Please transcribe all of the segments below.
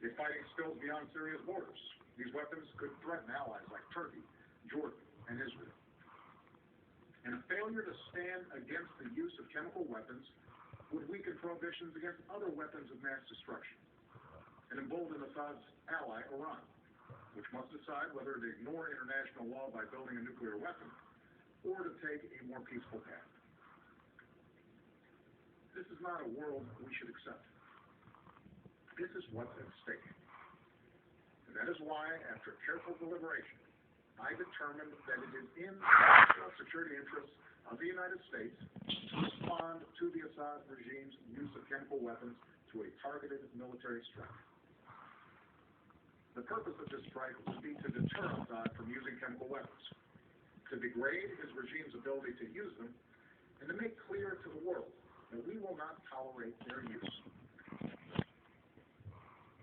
If fighting spills beyond Syria's borders, these weapons could threaten allies like Turkey, Jordan, and Israel. And a failure to stand against the use of chemical weapons would weaken prohibitions against other weapons of mass destruction and embolden Assad's ally, Iran, which must decide whether to ignore international law by building a nuclear weapon or to take a more peaceful path. This is not a world we should accept. This is what's at stake. And that is why, after careful deliberation, I determined that it is in the national security interests of the United States to respond to the Assad regime's use of chemical weapons to a targeted military strike. The purpose of this strike would be to deter Assad from using chemical weapons, to degrade his regime's ability to use them, and to make clear to the world that we will not tolerate their use.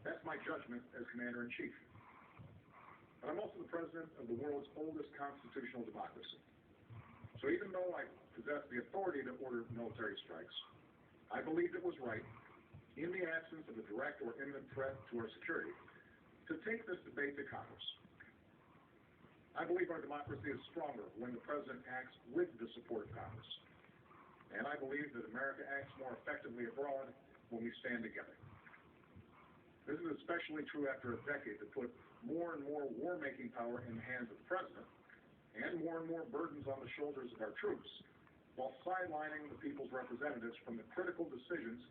That's my judgment as Commander-in-Chief. But I'm also the president of the world's oldest constitutional democracy. So even though I possess the authority to order military strikes, I believed it was right, in the absence of a direct or imminent threat to our security, to take this debate to Congress. I believe our democracy is stronger when the president acts with the support of Congress. And I believe that America acts more effectively abroad when we stand together. This is especially true after a decade that put more and more war-making power in the hands of the president and more burdens on the shoulders of our troops, while sidelining the people's representatives from the critical decisions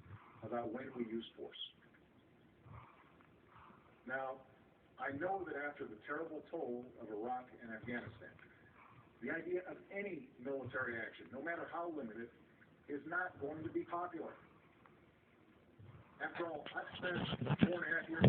about when we use force. Now, I know that after the terrible toll of Iraq and Afghanistan, the idea of any military action, no matter how limited, is not going to be popular. After all, I've spent 4.5 years